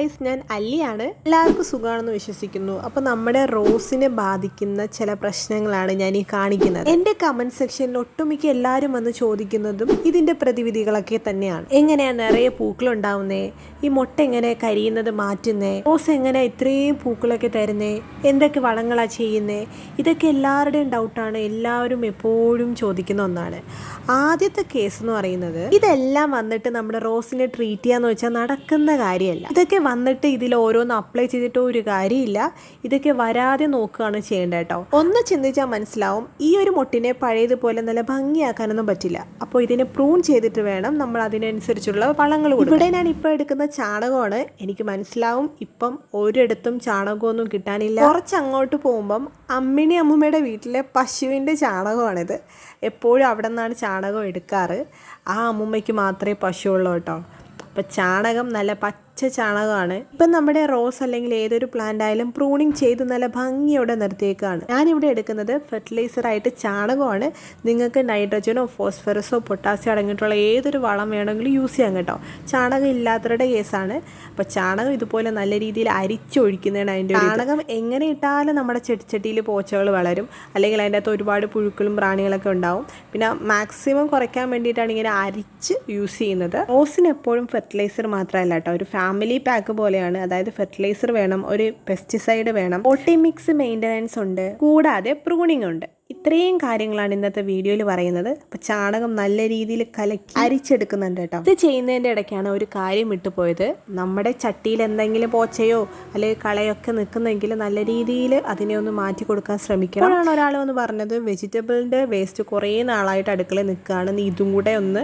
Guys, ഞാൻ അല്ലിയാണ്. എല്ലാവർക്കും സുഖമാണെന്ന് വിശ്വസിക്കുന്നു. അപ്പോൾ നമ്മുടെ റോസിനെ ബാധിക്കുന്ന ചില പ്രശ്നങ്ങളാണ് ഞാൻ ഈ കാണിക്കുന്നത്. എൻ്റെ കമൻറ്റ് സെക്ഷനിൽ ഒട്ടുമിക്ക എല്ലാവരും വന്ന് ചോദിക്കുന്നതും ഇതിൻ്റെ പ്രതിവിധികളൊക്കെ തന്നെയാണ്. എങ്ങനെയാണ് നിറയെ പൂക്കളുണ്ടാവുന്നേ, ഈ മുട്ട എങ്ങനെ കരിയുന്നത് മാറ്റുന്നേ, റോസ് എങ്ങനെ ഇത്രയും പൂക്കളൊക്കെ തരുന്നേ, എന്തൊക്കെ വളങ്ങളാണ് ചെയ്യുന്നേ, ഇതൊക്കെ എല്ലാവരുടെയും ഡൗട്ടാണ്. എല്ലാവരും എപ്പോഴും ചോദിക്കുന്ന ഒന്നാണ്. ആദ്യത്തെ കേസ് എന്ന് പറയുന്നത്, ഇതെല്ലാം വന്നിട്ട് നമ്മുടെ റോസിനെ ട്രീറ്റ് ചെയ്യാന്ന് വെച്ചാൽ നടക്കുന്ന കാര്യമല്ല. ഇതൊക്കെ വന്നിട്ട് ഇതിൽ ഓരോന്ന് അപ്ലൈ ചെയ്തിട്ട് ഒരു കാര്യമില്ല. ഇതൊക്കെ വരാതെ നോക്കുകയാണ് ചെയ്യേണ്ടത് കേട്ടോ. ഒന്ന് ചിന്തിച്ചാൽ മനസ്സിലാവും, ഈ ഒരു മുട്ടിനെ പഴയതുപോലെ നല്ല ഭംഗിയാക്കാനൊന്നും പറ്റില്ല. അപ്പോൾ ഇതിനെ പ്രൂൺ ചെയ്തിട്ട് വേണം നമ്മൾ അതിനനുസരിച്ചുള്ള വളങ്ങൾ കൊടുക്കാൻ. ഇവിടെ ഞാൻ ഇപ്പോൾ എടുക്കുന്ന ചാണകമാണ്. എനിക്ക് മനസ്സിലാവും ഇപ്പം ഒരിടത്തും ചാണകമൊന്നും കിട്ടാനില്ല. കുറച്ച് അങ്ങോട്ട് പോകുമ്പം അമ്മുമ്മയുടെ വീട്ടിലെ പശുവിൻ്റെ ചാണകമാണിത്. എപ്പോഴും അവിടെ നിന്നാണ് ചാണകം എടുക്കാറ്. ആ അമ്മുമ്മയ്ക്ക് മാത്രമേ പശുവുള്ളൂ കേട്ടോ. അപ്പോൾ ചാണകം നല്ല പച്ച ചാണകമാണ്. ഇപ്പം നമ്മുടെ റോസ് അല്ലെങ്കിൽ ഏതൊരു പ്ലാന്റ് ആയാലും പ്രൂണിങ് ചെയ്ത് നല്ല ഭംഗിയോടെ നിർത്തിയേക്കാണ്. ഞാനിവിടെ എടുക്കുന്നത് ഫെർട്ടിലൈസറായിട്ട് ചാണകമാണ്. നിങ്ങൾക്ക് നൈട്രജനോ ഫോസ്ഫറസോ പൊട്ടാസ്യം അടങ്ങിയിട്ടുള്ള ഏതൊരു വളം വേണമെങ്കിലും യൂസ് ചെയ്യാം കേട്ടോ. ചാണകം ഇല്ലാത്തവരുടെ കേസാണ്. അപ്പോൾ ചാണകം ഇതുപോലെ നല്ല രീതിയിൽ അരിച്ചൊഴിക്കുന്നതാണ് അതിൻ്റെ. ചാണകം എങ്ങനെ ഇട്ടാലും നമ്മുടെ ചെടിച്ചട്ടിയിൽ പോച്ചകൾ വളരും, അല്ലെങ്കിൽ അതിൻ്റെ അകത്ത് ഒരുപാട് പുഴുക്കളും പ്രാണികളൊക്കെ ഉണ്ടാവും. പിന്നെ മാക്സിമം കുറയ്ക്കാൻ വേണ്ടിയിട്ടാണ് ഇങ്ങനെ അരിച്ച് യൂസ് ചെയ്യുന്നത്. റോസിന് എപ്പോഴും ഫെർട്ടിലൈസർ മാത്രമല്ല കേട്ടോ, ഒരു ഫാമിലി പാക്ക് പോലെയാണ്. അതായത് ഫെർട്ടിലൈസർ വേണം, ഒരു പെസ്റ്റിസൈഡ് വേണം, പോട്ടി മിക്സ് മെയിൻ്റനൻസ് ഉണ്ട്, കൂടാതെ പ്രൂണിങ് ഉണ്ട്. ഇത്രയും കാര്യങ്ങളാണ് ഇന്നത്തെ വീഡിയോയിൽ പറയുന്നത്. അപ്പോൾ ചാണകം നല്ല രീതിയിൽ കലക്കി അരിച്ചെടുക്കുന്നുണ്ട് കേട്ടോ. ഇത് ചെയ്യുന്നതിൻ്റെ ഇടയ്ക്കാണ് ഒരു കാര്യം വിട്ടുപോയത്. നമ്മുടെ ചട്ടിയിൽ എന്തെങ്കിലും പോച്ചയോ അല്ലെങ്കിൽ കളയൊക്കെ നിൽക്കുന്നെങ്കിൽ നല്ല രീതിയിൽ അതിനെ ഒന്ന് മാറ്റി കൊടുക്കാൻ ശ്രമിക്കണം. അപ്പോഴാണ് ഒരാൾ വന്ന് പറഞ്ഞത്, വെജിറ്റബിളിൻ്റെ വേസ്റ്റ് കുറേ നാളായിട്ട് അടുക്കളയിൽ നിൽക്കുകയാണ്, നീ ഇതും കൂടെ ഒന്ന്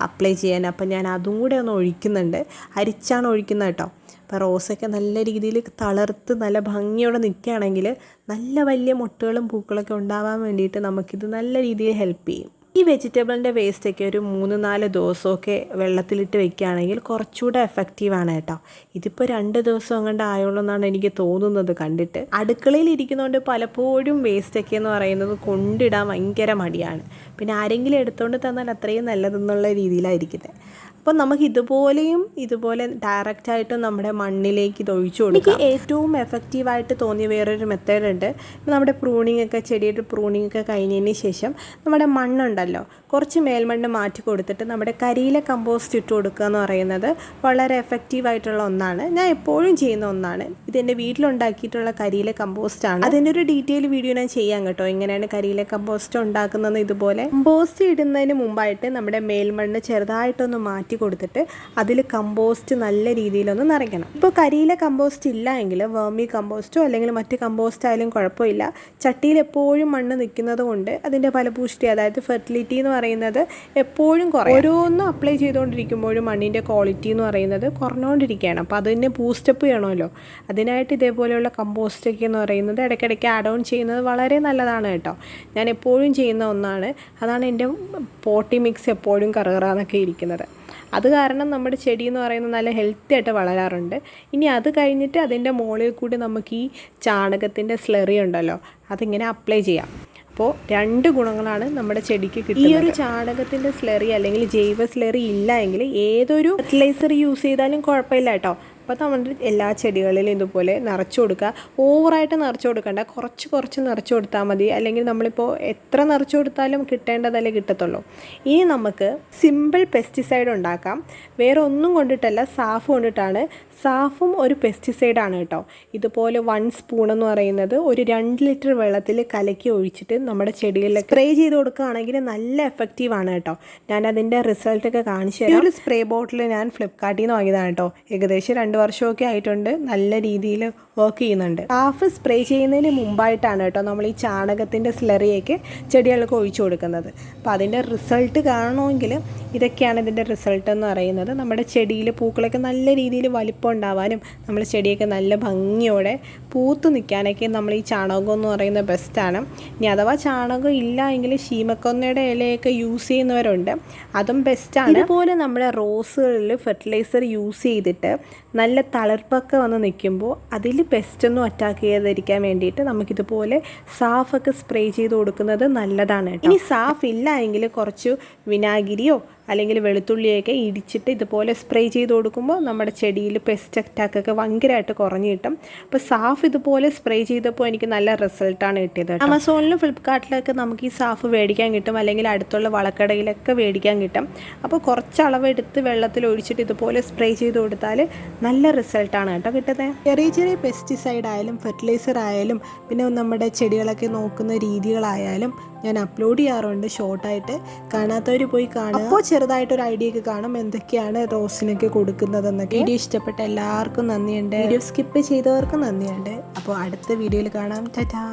അപ്ലൈ ചെയ്യാൻ. അപ്പം ഞാൻ അതും കൂടെ ഒന്ന് ഒഴിക്കുന്നുണ്ട്. അരിച്ചാണ് ഒഴിക്കുന്നത് കേട്ടോ. അപ്പോൾ റോസൊക്കെ നല്ല രീതിയിൽ തളർത്ത് നല്ല ഭംഗിയോടെ നിൽക്കുകയാണെങ്കിൽ നല്ല വലിയ മുട്ടുകളും പൂക്കളൊക്കെ ഉണ്ടാവാൻ വേണ്ടിയിട്ട് നമുക്കിത് നല്ല രീതിയിൽ ഹെൽപ്പ് ചെയ്യും. ഈ വെജിറ്റബിളിൻ്റെ വേസ്റ്റൊക്കെ ഒരു 3-4 ദിവസമൊക്കെ വെള്ളത്തിലിട്ട് വെക്കുകയാണെങ്കിൽ കുറച്ചുകൂടെ എഫക്റ്റീവാണ് കേട്ടോ. ഇതിപ്പോൾ 2 ദിവസം അങ്ങോട്ട് ആയുള്ളൂ എന്നാണ് എനിക്ക് തോന്നുന്നത് കണ്ടിട്ട്. അടുക്കളയിൽ ഇരിക്കുന്നതുകൊണ്ട് പലപ്പോഴും വേസ്റ്റൊക്കെ എന്ന് പറയുന്നത് കൊണ്ടിടാൻ ഭയങ്കര മടിയാണ്. പിന്നെ ആരെങ്കിലും എടുത്തുകൊണ്ട് തന്നാൽ അത്രയും നല്ലതെന്നുള്ള രീതിയിലായിരിക്കുന്നത്. അപ്പോൾ നമുക്ക് ഇതുപോലെ ഡയറക്റ്റായിട്ടും നമ്മുടെ മണ്ണിലേക്ക് ഇത് ഒഴിച്ചു കൊടുക്കാം. എനിക്ക് ഏറ്റവും എഫക്റ്റീവായിട്ട് തോന്നിയ വേറൊരു മെത്തേഡ് ഉണ്ട്. നമ്മുടെ പ്രൂണിങ് ഒക്കെ, ചെടിയുടെ പ്രൂണിങ് ഒക്കെ കഴിഞ്ഞതിന് ശേഷം നമ്മുടെ മണ്ണുണ്ടല്ലോ, കുറച്ച് മേൽമണ്ണ് മാറ്റി കൊടുത്തിട്ട് നമ്മുടെ കരിയില കമ്പോസ്റ്റ് ഇട്ട് കൊടുക്കുക എന്ന് പറയുന്നത് വളരെ എഫക്റ്റീവായിട്ടുള്ള ഒന്നാണ്. ഞാൻ എപ്പോഴും ചെയ്യുന്ന ഒന്നാണ്. ഇതെൻ്റെ വീട്ടിലുണ്ടാക്കിയിട്ടുള്ള കരിയില കമ്പോസ്റ്റാണ്. അതിൻ്റെ ഒരു ഡീറ്റെയിൽ വീഡിയോ ഞാൻ ചെയ്യാം കേട്ടോ, എങ്ങനെയാണ് കരിയില കമ്പോസ്റ്റ് ഉണ്ടാക്കുന്നത്. ഇതുപോലെ കമ്പോസ്റ്റ് ഇടുന്നതിന് മുമ്പായിട്ട് നമ്മുടെ മേൽമണ്ണ് ചെറുതായിട്ടൊന്ന് മാറ്റി കൊടുത്തിട്ട് അതിൽ കമ്പോസ്റ്റ് നല്ല രീതിയിലൊന്ന് നിറയ്ക്കണം. ഇപ്പോൾ കരിയില കമ്പോസ്റ്റ് ഇല്ല എങ്കിൽ വേർമി കമ്പോസ്റ്റോ അല്ലെങ്കിൽ മറ്റ് കമ്പോസ്റ്റ് ആയാലും കുഴപ്പമില്ല. ചട്ടിയിൽ എപ്പോഴും മണ്ണ് നിൽക്കുന്നത് കൊണ്ട് അതിൻ്റെ ഫലപുഷ്ടി, അതായത് ഫെർട്ടിലിറ്റി എന്ന് പറയുന്നത് എപ്പോഴും കുറയും. ഓരോന്നും അപ്ലൈ ചെയ്തുകൊണ്ടിരിക്കുമ്പോഴും മണ്ണിൻ്റെ ക്വാളിറ്റി എന്ന് പറയുന്നത് കുറഞ്ഞുകൊണ്ടിരിക്കുകയാണ്. അപ്പോൾ അതിനെ ബൂസ്റ്റപ്പ് ചെയ്യണമല്ലോ. അതിനായിട്ട് ഇതേപോലെയുള്ള കമ്പോസ്റ്റൊക്കെ എന്ന് പറയുന്നത് ഇടയ്ക്കിടയ്ക്ക് ആഡ് ഓൺ ചെയ്യുന്നത് വളരെ നല്ലതാണ് കേട്ടോ. ഞാൻ എപ്പോഴും ചെയ്യുന്ന ഒന്നാണ്. അതാണ് എൻ്റെ പോട്ടി മിക്സ് എപ്പോഴും കറുകറാന്നൊക്കെ ഇരിക്കുന്നത്. അത് കാരണം നമ്മുടെ ചെടി എന്ന് പറയുന്നത് നല്ല ഹെൽത്തി ആയിട്ട് വളരാറുണ്ട്. ഇനി അത് കഴിഞ്ഞിട്ട് അതിൻ്റെ മുകളിൽ കൂടി നമുക്ക് ഈ ചാണകത്തിൻ്റെ സ്ലറി ഉണ്ടല്ലോ, അതിങ്ങനെ അപ്ലൈ ചെയ്യാം. അപ്പോൾ 2 ഗുണങ്ങളാണ് നമ്മുടെ ചെടിക്ക് കിട്ടുന്നത്. ഈ ഒരു ചാണകത്തിൻ്റെ സ്ലറി അല്ലെങ്കിൽ ജൈവ സ്ലറി ഇല്ല എങ്കിൽ ഏതൊരു ഫെർട്ടിലൈസർ യൂസ് ചെയ്താലും കുഴപ്പമില്ല കേട്ടോ. അപ്പോൾ നമ്മുടെ എല്ലാ ചെടികളിലും ഇതുപോലെ നിറച്ചു കൊടുക്കുക. ഓവറായിട്ട് നിറച്ചു കൊടുക്കണ്ട, കുറച്ച് നിറച്ചു കൊടുത്താൽ മതി. അല്ലെങ്കിൽ നമ്മളിപ്പോൾ എത്ര നിറച്ചു കൊടുത്താലും കിട്ടേണ്ടതല്ലേ കിട്ടത്തുള്ളൂ. ഇനി നമുക്ക് സിമ്പിൾ പെസ്റ്റിസൈഡ് ഉണ്ടാക്കാം. വേറെ ഒന്നും കൊണ്ടിട്ടല്ല, സാഫ് കൊണ്ടിട്ടാണ്. സാഫും ഒരു പെസ്റ്റിസൈഡാണ് കേട്ടോ. ഇതുപോലെ 1 സ്പൂൺ എന്ന് പറയുന്നത് ഒരു 2 ലിറ്റർ വെള്ളത്തിൽ കലക്കി ഒഴിച്ചിട്ട് നമ്മുടെ ചെടികളിൽ സ്പ്രേ ചെയ്ത് കൊടുക്കുകയാണെങ്കിൽ നല്ല എഫക്റ്റീവാണ് കേട്ടോ. ഞാനതിൻ്റെ റിസൾട്ടൊക്കെ കാണിച്ചു തരാം. ഒരു സ്പ്രേ ബോട്ടിൽ ഞാൻ ഫ്ലിപ്കാർട്ടിൽ നിന്ന് വാങ്ങിയതാണ് കേട്ടോ. ഏകദേശം 2 വർഷമൊക്കെ ആയിട്ടുണ്ട്. നല്ല രീതിയിൽ വർക്ക് ചെയ്യുന്നുണ്ട്. സാഫ് സ്പ്രേ ചെയ്യുന്നതിന് മുമ്പായിട്ടാണ് കേട്ടോ നമ്മൾ ഈ ചാണകത്തിൻ്റെ സ്ലറിയൊക്കെ ചെടികൾക്ക് ഒഴിച്ചു കൊടുക്കുന്നത്. അപ്പോൾ അതിൻ്റെ റിസൾട്ട് കാണണമെങ്കിൽ ഇതൊക്കെയാണ് ഇതിൻ്റെ റിസൾട്ട് എന്ന് പറയുന്നത്. നമ്മുടെ ചെടിയിൽ പൂക്കളൊക്കെ നല്ല രീതിയിൽ വലിപ്പം ഉണ്ടാവാനും നമ്മുടെ ചെടിയൊക്കെ നല്ല ഭംഗിയോടെ പൂത്ത് നിൽക്കാനൊക്കെ നമ്മൾ ഈ ചാണകം എന്ന് പറയുന്നത് ബെസ്റ്റാണ്. ഇനി അഥവാ ചാണകം ഇല്ല എങ്കിൽ ശീമക്കൊന്നയുടെ ഇലയൊക്കെ യൂസ് ചെയ്യുന്നവരുണ്ട്, അതും ബെസ്റ്റാണ്. ഇതുപോലെ നമ്മുടെ റോസുകളിൽ ഫെർട്ടിലൈസർ യൂസ് ചെയ്തിട്ട് നല്ല തളിർപ്പൊക്കെ വന്ന് നിൽക്കുമ്പോൾ അതിൽ പെസ്റ്റൊന്നും അറ്റാക്ക് ചെയ്യാതിരിക്കാൻ വേണ്ടിയിട്ട് നമുക്കിതുപോലെ സാഫൊക്കെ സ്പ്രേ ചെയ്ത് കൊടുക്കുന്നത് നല്ലതാണ് കേട്ടോ. ഇനി സാഫ് ഇല്ല എങ്കിൽ കുറച്ച് വിനാഗിരിയോ അല്ലെങ്കിൽ വെളുത്തുള്ളിയൊക്കെ ഇടിച്ചിട്ട് ഇതുപോലെ സ്പ്രേ ചെയ്ത് കൊടുക്കുമ്പോൾ നമ്മുടെ ചെടിയിൽ പെസ്റ്റ് അറ്റാക്കൊക്കെ ഭയങ്കരമായിട്ട് കുറഞ്ഞു കിട്ടും. അപ്പോൾ സാഫ് ഇതുപോലെ സ്പ്രേ ചെയ്തപ്പോൾ എനിക്ക് നല്ല റിസൾട്ടാണ് കിട്ടിയത്. ആമസോണിലും ഫ്ലിപ്കാർട്ടിലൊക്കെ നമുക്ക് ഈ സാഫ് മേടിക്കാൻ കിട്ടും, അല്ലെങ്കിൽ അടുത്തുള്ള വളക്കടയിലൊക്കെ മേടിക്കാൻ കിട്ടും. അപ്പോൾ കുറച്ച് അളവെടുത്ത് വെള്ളത്തിൽ ഒഴിച്ചിട്ട് ഇതുപോലെ സ്പ്രേ ചെയ്ത് കൊടുത്താൽ നല്ല റിസൾട്ടാണ് കേട്ടോ കിട്ടുന്നത്. ചെറിയ ചെറിയ പെസ്റ്റിസൈഡ് ആയാലും ഫെർട്ടിലൈസർ ആയാലും പിന്നെ നമ്മുടെ ചെടികളൊക്കെ നോക്കുന്ന രീതികളായാലും ഞാൻ അപ്ലോഡ് ചെയ്യാറുണ്ട് ഷോർട്ടായിട്ട്. കാണാത്തവർ പോയി കാണുക. അപ്പോൾ ചെറുതായിട്ടൊരു ഐഡിയ ഒക്കെ കാണും എന്തൊക്കെയാണ് റോസിനൊക്കെ കൊടുക്കുന്നതെന്നൊക്കെ. വീഡിയോ ഇഷ്ടപ്പെട്ട എല്ലാവർക്കും നന്ദിയുണ്ട്. വീഡിയോ സ്കിപ്പ് ചെയ്തവർക്കും നന്ദിയുണ്ട്. അപ്പോൾ അടുത്ത വീഡിയോയിൽ കാണാം. ടാറ്റാ.